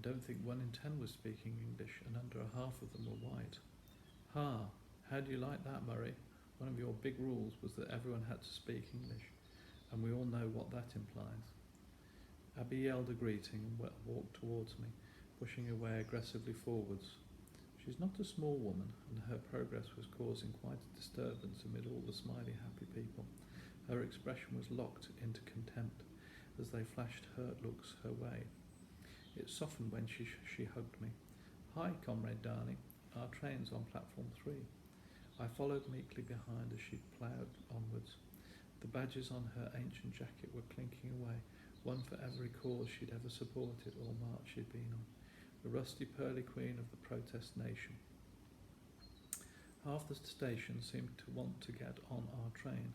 don't think 1 in 10 was speaking English, and under a half of them were white. Ha! How do you like that, Murray? One of your big rules was that everyone had to speak English, and we all know what that implies. Abby yelled a greeting and walked towards me, pushing her way aggressively forwards. She's not a small woman, and her progress was causing quite a disturbance amid all the smiley, happy people. Her expression was locked into contempt as they flashed hurt looks her way. It softened when she hugged me. Hi, comrade darling. Our train's on platform 3. I followed meekly behind as she ploughed onwards. The badges on her ancient jacket were clinking away, one for every cause she'd ever supported or march she'd been on. The rusty pearly queen of the protest nation. Half the station seemed to want to get on our train.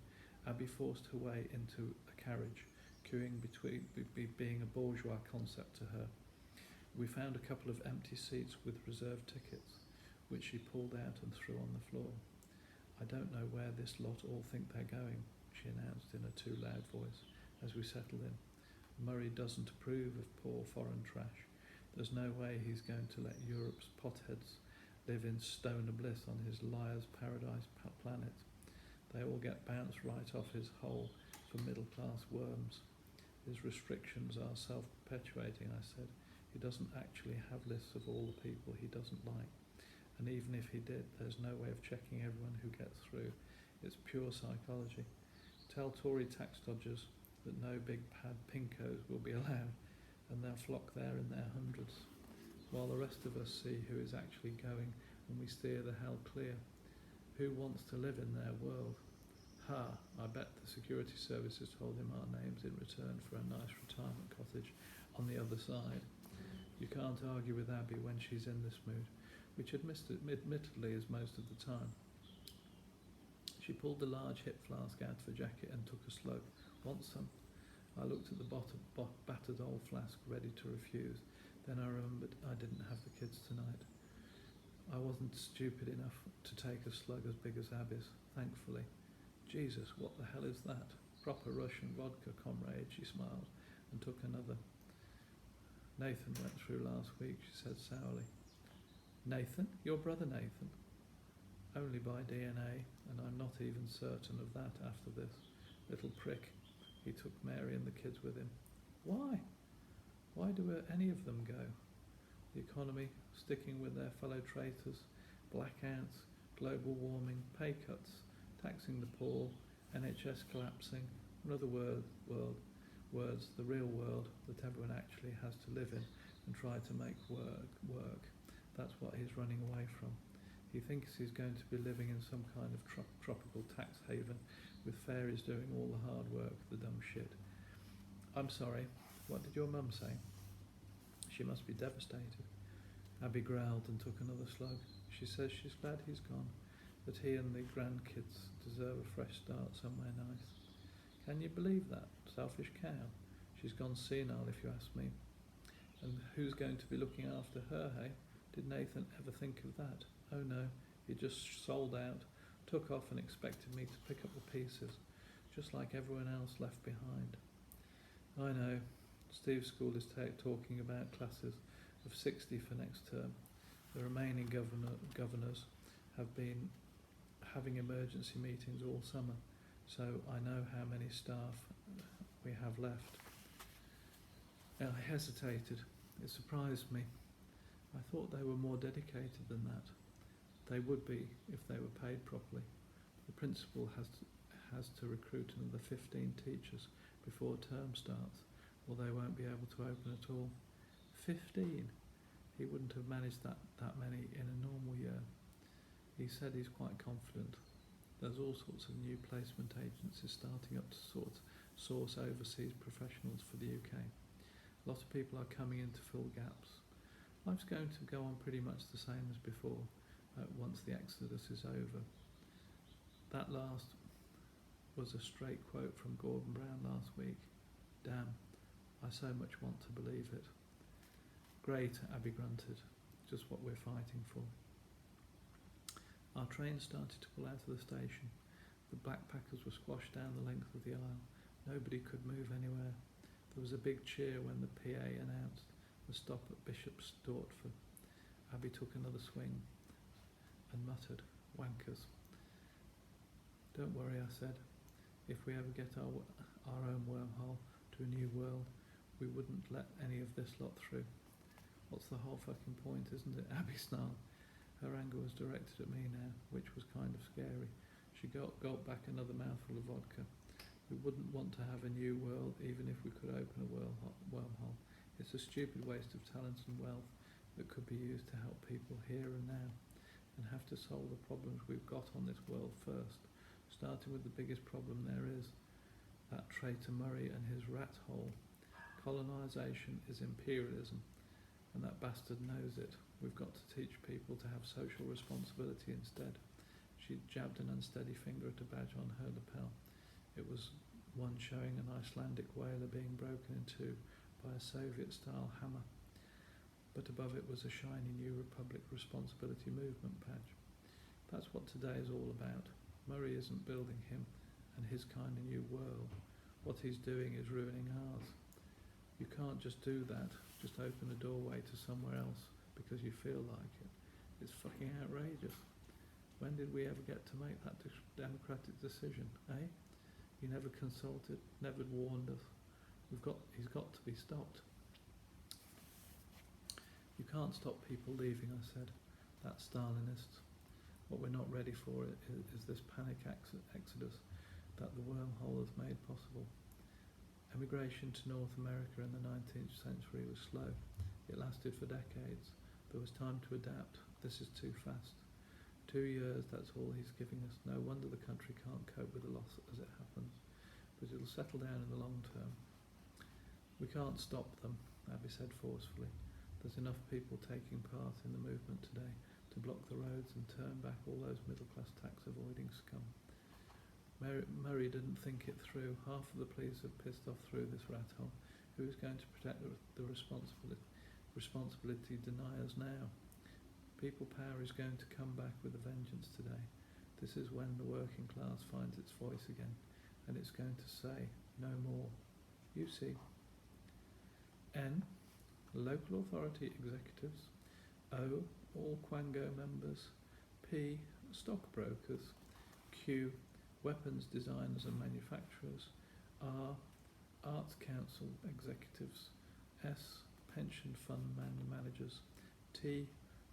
Abby forced her way into a carriage, queuing between being a bourgeois concept to her. We found a couple of empty seats with reserved tickets, which she pulled out and threw on the floor. I don't know where this lot all think they're going, she announced in a too loud voice as we settled in. Murray doesn't approve of poor foreign trash. There's no way he's going to let Europe's potheads live in stoner bliss on his liar's paradise planet. They all get bounced right off his hole for middle-class worms. His restrictions are self-perpetuating, I said. He doesn't actually have lists of all the people he doesn't like. And even if he did, there's no way of checking everyone who gets through. It's pure psychology. Tell Tory tax dodgers that no big pad pinkos will be allowed, and they'll flock there in their hundreds, while the rest of us see who is actually going, and we steer the hell clear. Who wants to live in their world? Ha! I bet the security services told him our names in return for a nice retirement cottage on the other side. You can't argue with Abby when she's in this mood, which admittedly is most of the time. She pulled the large hip flask out of her jacket and took a slug. Want some? I looked at the battered old flask, ready to refuse. Then I remembered I didn't have the kids tonight. I wasn't stupid enough to take a slug as big as Abby's, thankfully. Jesus, what the hell is that? Proper Russian vodka, comrade, she smiled, and took another. Nathan went through last week, she said sourly. Nathan? Your brother Nathan? Only by DNA, and I'm not even certain of that after this. Little prick. He took Mary and the kids with him. Why? Why do any of them go? The economy, sticking with their fellow traitors, blackouts, global warming, pay cuts, taxing the poor, NHS collapsing, in other words, the real world that everyone actually has to live in and try to make work. That's what he's running away from. He thinks he's going to be living in some kind of tropical tax haven with fairies doing all the hard work, the dumb shit. I'm sorry, what did your mum say? She must be devastated. Abby growled and took another slug. She says she's glad he's gone, that he and the grandkids deserve a fresh start somewhere nice. Can you believe that? Selfish cow. She's gone senile, if you ask me. And who's going to be looking after her, hey? Did Nathan ever think of that? Oh no, he just sold out, took off and expected me to pick up the pieces, just like everyone else left behind. I know. Steve's school is talking about classes of 60 for next term. The remaining governors have been having emergency meetings all summer, so I know how many staff we have left. I hesitated. It surprised me. I thought they were more dedicated than that. They would be if they were paid properly. The principal has to recruit another 15 teachers before term starts, or they won't be able to open at all. 15? He wouldn't have managed that many in a normal year. He said he's quite confident. There's all sorts of new placement agencies starting up to source overseas professionals for the UK. A lot of people are coming in to fill gaps. Life's going to go on pretty much the same as before once the exodus is over. That last was a straight quote from Gordon Brown last week. Damn, I so much want to believe it. Great, Abby grunted. Just what we're fighting for. Our train started to pull out of the station. The backpackers were squashed down the length of the aisle. Nobody could move anywhere. There was a big cheer when the PA announced the stop at Bishop's Stortford. Abby took another swing and muttered, "Wankers." "Don't worry," I said. "If we ever get our own wormhole to a new world, we wouldn't let any of this lot through." "What's the whole fucking point, isn't it?" Abby snarled. Her anger was directed at me now, which was kind of scary. She gulped back another mouthful of vodka. "We wouldn't want to have a new world even if we could open a wormhole. It's a stupid waste of talent and wealth that could be used to help people here and now, and have to solve the problems we've got on this world first, starting with the biggest problem there is, that traitor Murray and his rat hole. Colonisation is imperialism, and that bastard knows it. We've got to teach people to have social responsibility instead." She jabbed an unsteady finger at a badge on her lapel. It was one showing an Icelandic whaler being broken in two by a Soviet-style hammer, but above it was a shiny New Republic Responsibility Movement badge. That's what today is all about. Murray isn't building him and his kind of new world. What he's doing is ruining ours. You can't just do that, just open a doorway to somewhere else because you feel like it. It's fucking outrageous. When did we ever get to make that democratic decision, eh? You never consulted, never warned us. He's got to be stopped. "You can't stop people leaving," I said. "That's Stalinists. What we're not ready for is this panic exodus that the wormhole has made possible." Emigration to North America in the 19th century was slow. It lasted for decades. There was time to adapt. This is too fast. 2 years, that's all he's giving us. No wonder the country can't cope with the loss as it happens. But it'll settle down in the long term. "We can't stop them," Abby said forcefully. "There's enough people taking part in the movement today to block the roads and turn back all those middle-class tax-avoiding scum." Murray didn't think it through. Half of the police have pissed off through this rat hole. Who is going to protect the responsibility deniers now? People power is going to come back with a vengeance today. This is when the working class finds its voice again, and it's going to say, "No more." You see. N. Local authority executives. O. All Quango members. P. Stockbrokers. Q. Weapons designers and manufacturers. R. Arts Council executives. S. Pension fund managers. T.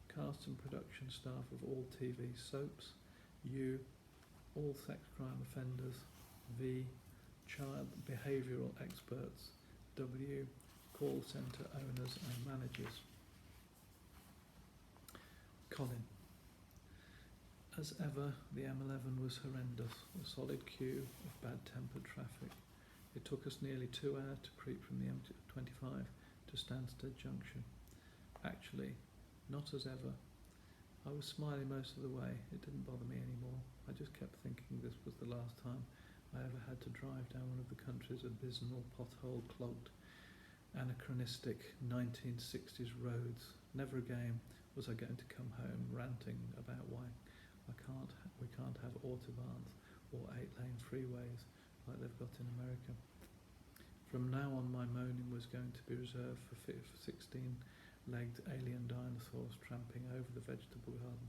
Cast and production staff of all TV soaps. U. All sex crime offenders. V. Child behavioural experts. W. Call centre owners and managers. Colin. As ever, the M11 was horrendous, a solid queue of bad-tempered traffic. It took us nearly 2 hours to creep from the M25 to Stansted Junction. Actually, not as ever. I was smiling most of the way. It didn't bother me anymore. I just kept thinking this was the last time I ever had to drive down one of the country's abysmal, pothole-clogged, anachronistic 1960s roads. Never again was I going to come home ranting about why we can't have autobahns or 8-lane freeways like they've got in America. From now on, my moaning was going to be reserved for 16-legged alien dinosaurs tramping over the vegetable garden.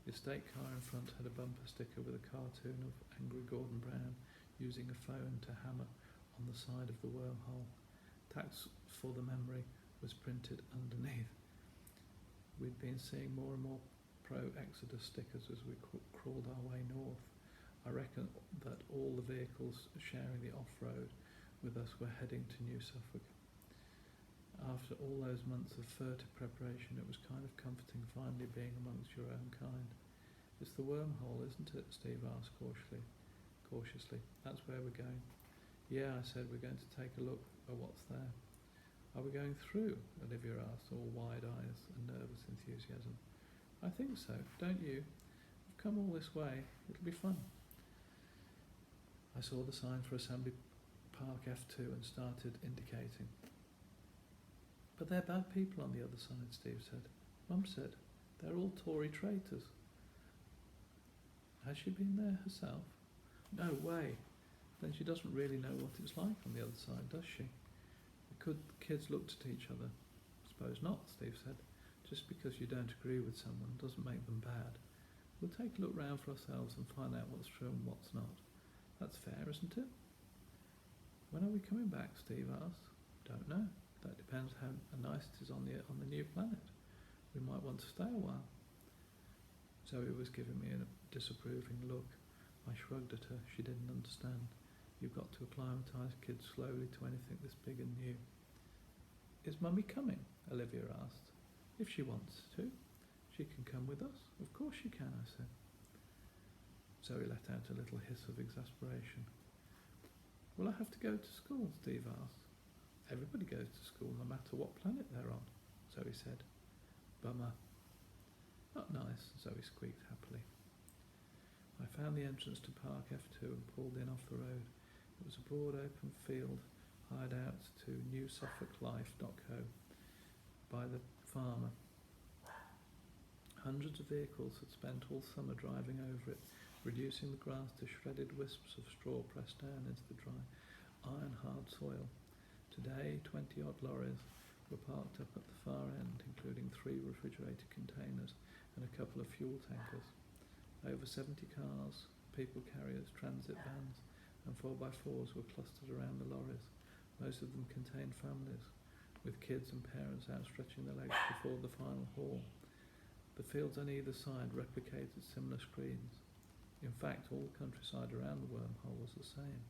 The estate car in front had a bumper sticker with a cartoon of angry Gordon Brown using a phone to hammer on the side of the wormhole. Tax for the memory was printed underneath. We'd been seeing more and more pro-Exodus stickers as we crawled our way north. I reckon that all the vehicles sharing the off-road with us were heading to New Suffolk. After all those months of furtive preparation, it was kind of comforting finally being amongst your own kind. "It's the wormhole, isn't it?" Steve asked cautiously. "That's where we're going." "Yeah," I said, "we're going to take a look at what's there." "Are we going through?" Olivia asked, all wide eyes and nervous enthusiasm. "I think so, don't you? We've come all this way. It'll be fun." I saw the sign for Assembly Park F2 and started indicating. "But they're bad people on the other side," Steve said. "Mum said they're all Tory traitors." "Has she been there herself?" "No way. Then she doesn't really know what it's like on the other side, does she?" The kids looked at each other. suppose not, Steve said. Just because you don't agree with someone doesn't make them bad. We'll take a look round for ourselves and find out what's true and what's not. That's fair, isn't it? When are we coming back? Steve asked. Don't know. That depends how nice it is on the new planet. We might want to stay a while. Zoe was giving me a disapproving look. I shrugged at her. She didn't understand. You've got to acclimatise kids slowly to anything this big and new. Is Mummy coming? Olivia asked. If she wants to. She can come with us. Of course she can, I said. Zoe let out a little hiss of exasperation. Will I have to go to school? Steve asked. Everybody goes to school no matter what planet they're on, Zoe said. Bummer. Not nice, Zoe squeaked happily. I found the entrance to Park F2 and pulled in off the road. It was a broad open field hired out to newsuffolklife.co by the farmer. Hundreds of vehicles had spent all summer driving over it, reducing the grass to shredded wisps of straw pressed down into the dry, iron-hard soil. Today, 20-odd lorries were parked up at the far end, including 3 refrigerated containers and a couple of fuel tankers. Over 70 cars, people carriers, transit vans and 4x4s were clustered around the lorries. Most of them contained families, with kids and parents outstretching their legs before the final haul. The fields on either side replicated similar screens. In fact, all the countryside around the wormhole was the same.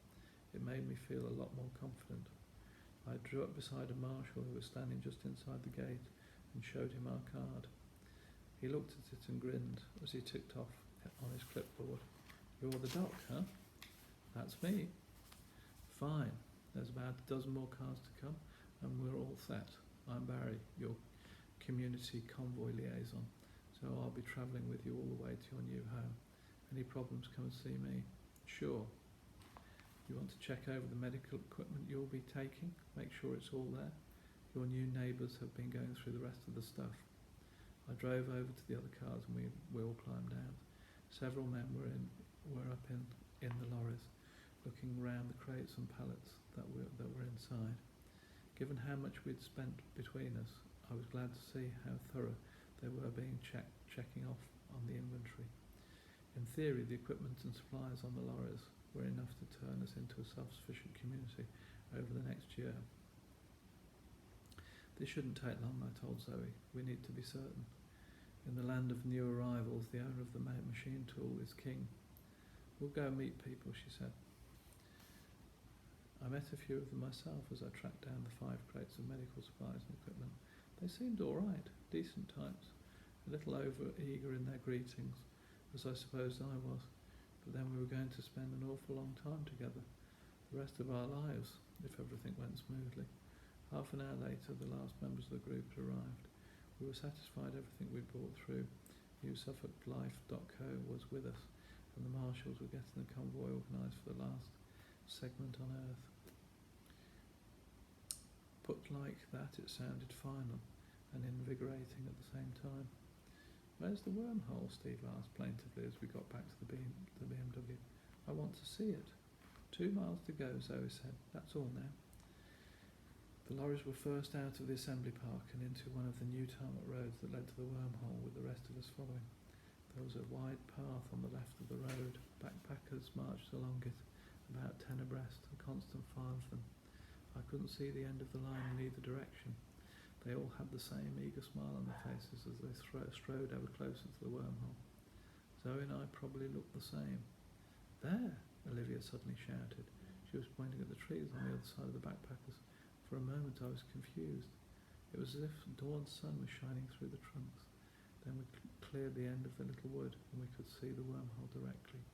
It made me feel a lot more confident. I drew up beside a marshal who was standing just inside the gate and showed him our card. He looked at it and grinned as he ticked off on his clipboard. You're the doc, huh? That's me. Fine. There's about a dozen more cars to come and we're all set. I'm Barry, your community convoy liaison, so I'll be travelling with you all the way to your new home. Any problems, come and see me. Sure. You want to check over the medical equipment you'll be taking? Make sure it's all there. Your new neighbours have been going through the rest of the stuff. I drove over to the other cars and we all climbed out. Several men were up in the lorries, looking round the crates and pallets that were inside. Given how much we'd spent between us, I was glad to see how thorough they were being checking off on the inventory. In theory, the equipment and supplies on the lorries were enough to turn us into a self-sufficient community over the next year. This shouldn't take long, I told Zoe. We need to be certain. In the land of new arrivals, the owner of the machine tool is king. We'll go meet people, she said. I met a few of them myself as I tracked down the 5 crates of medical supplies and equipment. They seemed all right, decent types, a little over-eager in their greetings, as I supposed I was, but then we were going to spend an awful long time together, the rest of our lives, if everything went smoothly. Half an hour later, the last members of the group had arrived. We were satisfied everything we'd brought through. newsuffolklife.co was with us, and the marshals were getting the convoy organised for the last segment on Earth. Put like that, it sounded final and invigorating at the same time. Where's the wormhole? Steve asked plaintively as we got back to the BMW. I want to see it. 2 miles to go, Zoe said. That's all now. The lorries were first out of the assembly park and into one of the new tarmac roads that led to the wormhole, with the rest of us following. There was a wide path on the left of the road. Backpackers marched along it, about 10 abreast, a constant file of them. I couldn't see the end of the line in either direction. They all had the same eager smile on their faces as they strode ever closer to the wormhole. Zoe and I probably looked the same. There! Olivia suddenly shouted. She was pointing at the trees on the other side of the backpackers. For a moment I was confused. It was as if dawn's sun was shining through the trunks. Then we cleared the end of the little wood and we could see the wormhole directly.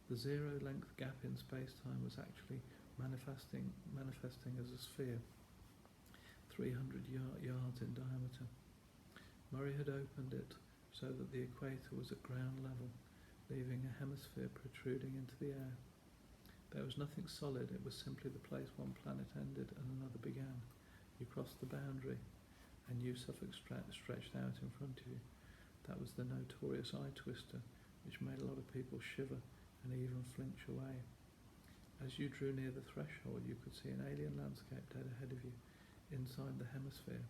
The zero-length gap in space-time was actually manifesting as a sphere, 300 yards in diameter. Murray had opened it so that the equator was at ground level, leaving a hemisphere protruding into the air. There was nothing solid, it was simply the place one planet ended and another began. You crossed the boundary, and New Suffolk stretched out in front of you. That was the notorious eye twister, which made a lot of people shiver and even flinch away. As you drew near the threshold, you could see an alien landscape dead ahead of you, inside the hemisphere,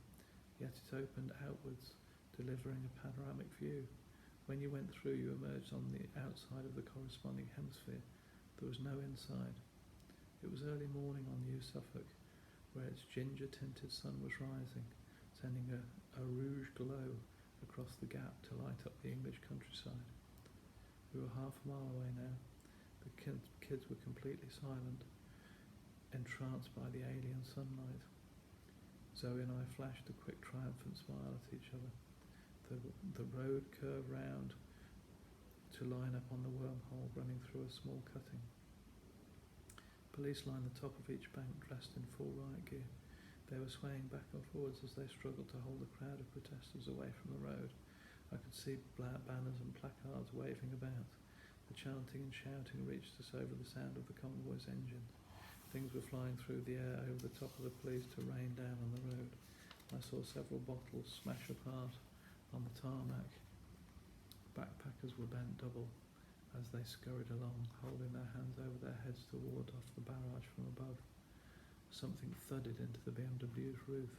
yet it opened outwards, delivering a panoramic view. When you went through, you emerged on the outside of the corresponding hemisphere. There was no inside. It was early morning on New Suffolk, where its ginger-tinted sun was rising, sending a rouge glow across the gap to light up the English countryside. We were half a mile away now. The kids were completely silent, entranced by the alien sunlight. Zoe and I flashed a quick triumphant smile at each other. The road curved round to line up on the wormhole running through a small cutting. Police lined the top of each bank dressed in full riot gear. They were swaying back and forwards as they struggled to hold the crowd of protesters away from the road. I could see banners and placards waving about. The chanting and shouting reached us over the sound of the convoy's engines. Things were flying through the air over the top of the police to rain down on the road. I saw several bottles smash apart on the tarmac. Backpackers were bent double as they scurried along, holding their hands over their heads to ward off the barrage from above. Something thudded into the BMW's roof.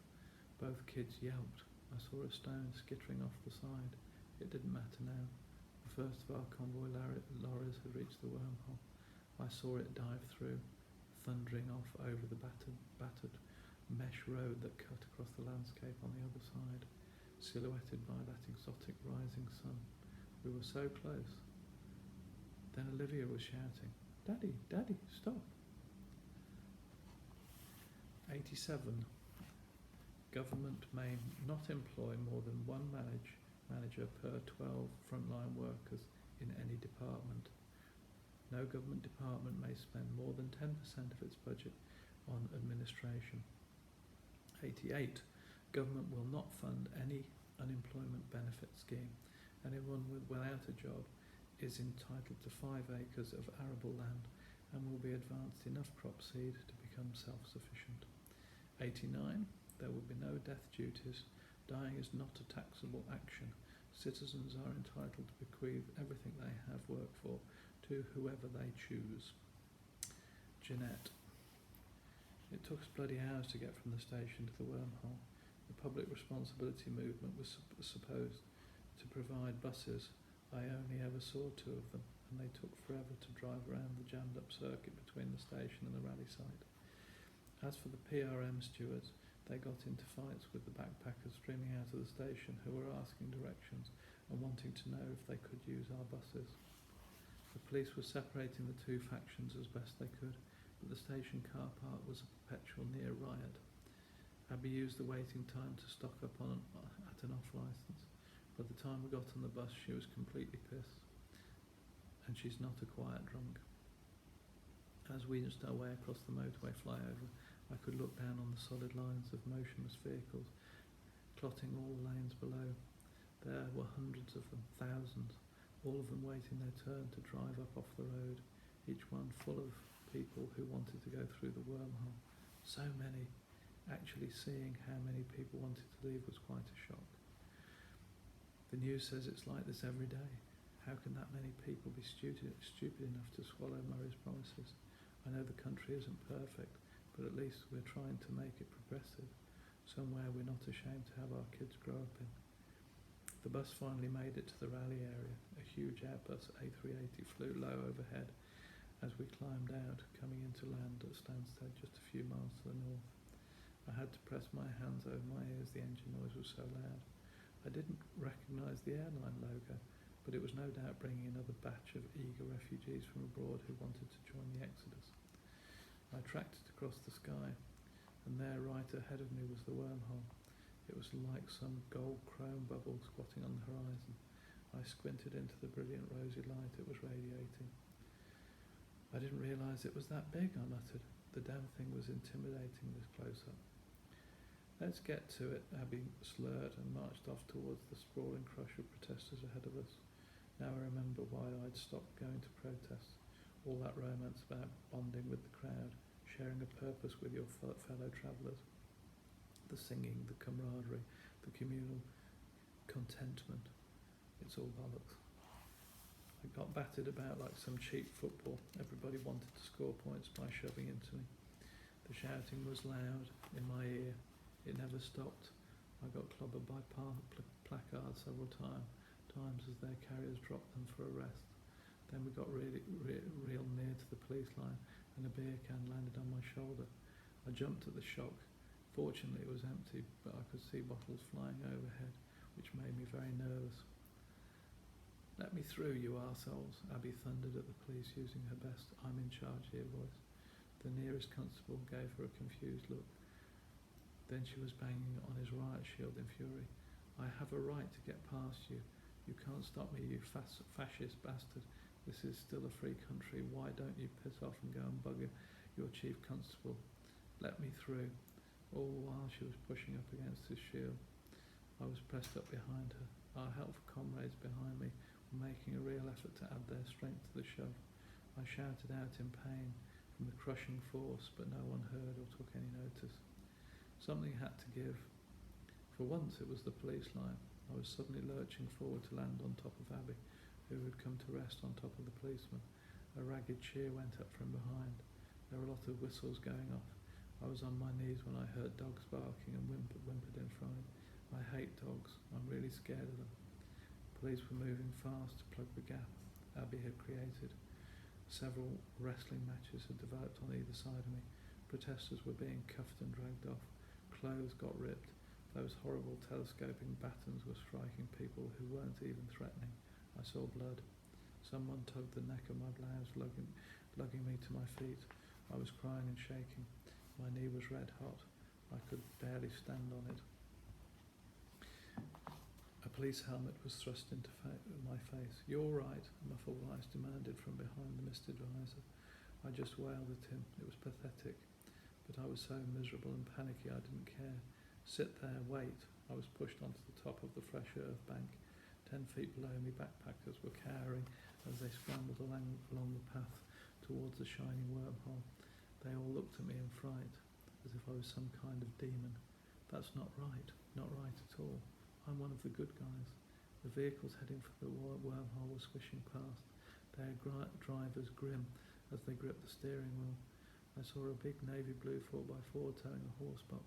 Both kids yelped. I saw a stone skittering off the side. It didn't matter now. The first of our convoy lorries had reached the wormhole. I saw it dive through, thundering off over the battered mesh road that cut across the landscape on the other side, silhouetted by that exotic rising sun. We were so close. Then Olivia was shouting, "Daddy, Daddy, stop!" 87. Government may not employ more than one manager per 12 frontline workers in any department. No government department may spend more than 10% of its budget on administration. 88. Government will not fund any unemployment benefit scheme. Anyone without a job is entitled to 5 acres of arable land and will be advanced enough crop seed to become self-sufficient. 89. There will be no death duties. Dying is not a taxable action. Citizens are entitled to bequeath everything they have worked for to whoever they choose. Jeanette. It took us bloody hours to get from the station to the wormhole. The public responsibility movement was supposed to provide buses. I only ever saw 2 of them, and they took forever to drive around the jammed up circuit between the station and the rally site. As for the PRM stewards, they got into fights with the backpackers streaming out of the station who were asking directions and wanting to know if they could use our buses. The police were separating the 2 factions as best they could, but the station car park was a perpetual near riot. Abby used the waiting time to stock up at an off licence. By the time we got on the bus, she was completely pissed, and she's not a quiet drunk. As we inched our way across the motorway flyover, I could look down on the solid lines of motionless vehicles, clotting all the lanes below. There were hundreds of them, thousands, all of them waiting their turn to drive up off the road, each one full of people who wanted to go through the wormhole. So many. Actually seeing how many people wanted to leave was quite a shock. The news says it's like this every day. How can that many people be stupid enough to swallow Murray's promises? I know the country isn't perfect, but at least we're trying to make it progressive, somewhere we're not ashamed to have our kids grow up in. The bus finally made it to the rally area. A huge Airbus A380 flew low overhead as we climbed out, coming into land at Stansted just a few miles to the north. I had to press my hands over my ears, the engine noise was so loud. I didn't recognise the airline logo, but it was no doubt bringing another batch of eager refugees from abroad who wanted to join the exodus. I tracked it across the sky, and there right ahead of me was the wormhole. It was like some gold chrome bubble squatting on the horizon. I squinted into the brilliant rosy light it was radiating. I didn't realise it was that big, I muttered. The damn thing was intimidating this close-up. Let's get to it, Abby slurred and marched off towards the sprawling crush of protesters ahead of us. Now I remember why I'd stopped going to protests. All that romance about bonding with the crowd, sharing a purpose with your fellow travellers. The singing, the camaraderie, the communal contentment. It's all bollocks. I got battered about like some cheap football. Everybody wanted to score points by shoving into me. The shouting was loud in my ear. It never stopped. I got clobbered by placards several times as their carriers dropped them for a rest. Then we got real near to the police line and a beer can landed on my shoulder. I jumped at the shock. Fortunately it was empty, but I could see bottles flying overhead, which made me very nervous. "Let me through, you arseholes," Abby thundered at the police using her best "I'm in charge here" voice. The nearest constable gave her a confused look. Then she was banging on his riot shield in fury. "I have a right to get past you. You can't stop me, you fascist bastard. This is still a free country. Why don't you piss off and go and bugger your chief constable? Let me through." All the while she was pushing up against his shield. I was pressed up behind her. Our helpful comrades behind me were making a real effort to add their strength to the shove. I shouted out in pain from the crushing force, but no one heard or took any notice. Something had to give. For once it was the police line. I was suddenly lurching forward to land on top of Abby, who had come to rest on top of the policeman. A ragged cheer went up from behind. There were a lot of whistles going off. I was on my knees when I heard dogs barking and whimpered in front. I hate dogs. I'm really scared of them. Police were moving fast to plug the gap Abby had created. Several wrestling matches had developed on either side of me. Protesters were being cuffed and dragged off. Clothes got ripped. Those horrible telescoping batons were striking people who weren't even threatening. I saw blood. Someone tugged the neck of my blouse, lugging me to my feet. I was crying and shaking. My knee was red hot. I could barely stand on it. A police helmet was thrust into my face. "You're all right," a muffled voice demanded from behind the misted visor. I just wailed at him. It was pathetic. But I was so miserable and panicky I didn't care. "Sit there, wait." I was pushed onto the top of the fresh earth bank. 10 feet below me, backpackers were cowering as they scrambled along the path towards the shining wormhole. They all looked at me in fright, as if I was some kind of demon. That's not right at all. I'm one of the good guys. The vehicles heading for the wormhole were swishing past, their drivers grim as they gripped the steering wheel. I saw a big navy blue 4x4 towing a horse box.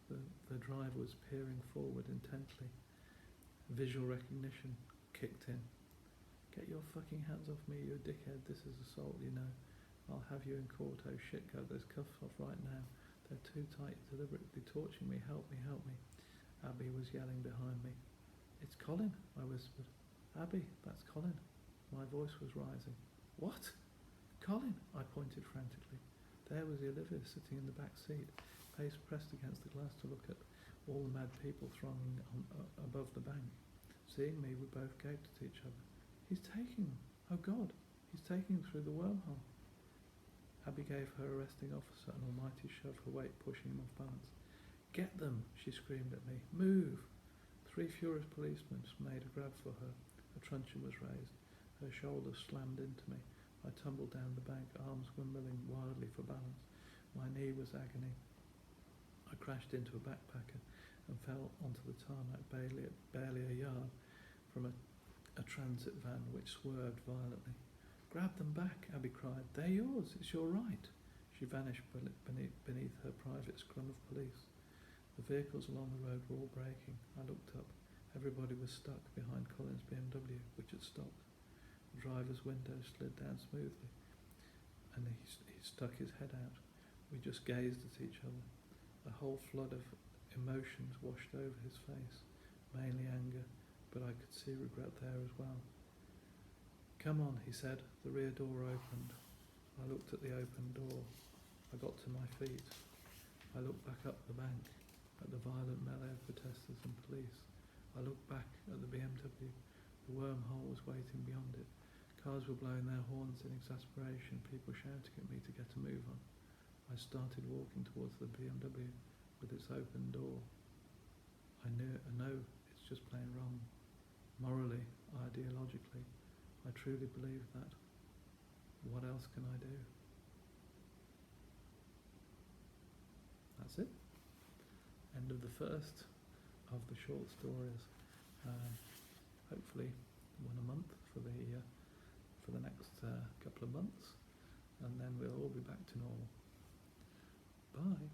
The driver was peering forward intently. Visual recognition kicked in. "Get your fucking hands off me, you dickhead. This is assault, you know. I'll have you in court, oh shit, go. There's cuffs off right now. They're too tight, deliberately torturing me. Help me, help me." Abby was yelling behind me. "It's Colin," I whispered. "Abby, that's Colin." My voice was rising. "What? Colin?" I pointed frantically. There was Olivia sitting in the back seat, face pressed against the glass to look at all the mad people thronging above the bank. Seeing me, we both gaped at each other. "He's taking them. Oh God, he's taking them through the wormhole." Abby gave her arresting officer an almighty shove, her weight pushing him off balance. "Get them," she screamed at me. "Move!" 3 furious policemen made a grab for her. A truncheon was raised. Her shoulder slammed into me. I tumbled down the bank, arms wimbling wildly for balance. My knee was agony. I crashed into a backpacker and fell onto the tarmac barely a yard from a transit van which swerved violently. "Grab them back," Abby cried. "They're yours. It's your right." She vanished beneath her private scrum of police. The vehicles along the road were all braking. I looked up. Everybody was stuck behind Colin's BMW, which had stopped. The driver's window slid down smoothly, and he stuck his head out. We just gazed at each other. A whole flood of emotions washed over his face, mainly anger, but I could see regret there as well. "Come on," he said. The rear door opened. I looked at the open door. I got to my feet. I looked back up the bank, at the violent melee of protesters and police. I looked back at the BMW. The wormhole was waiting beyond it. Cars were blowing their horns in exasperation, people shouting at me to get a move on. I started walking towards the BMW with its open door. I know it's just plain wrong. Morally, ideologically, I truly believe that. What else can I do? That's it. End of the first of the short stories. Hopefully one a month for the next couple of months, and then we'll all be back to normal. Bye.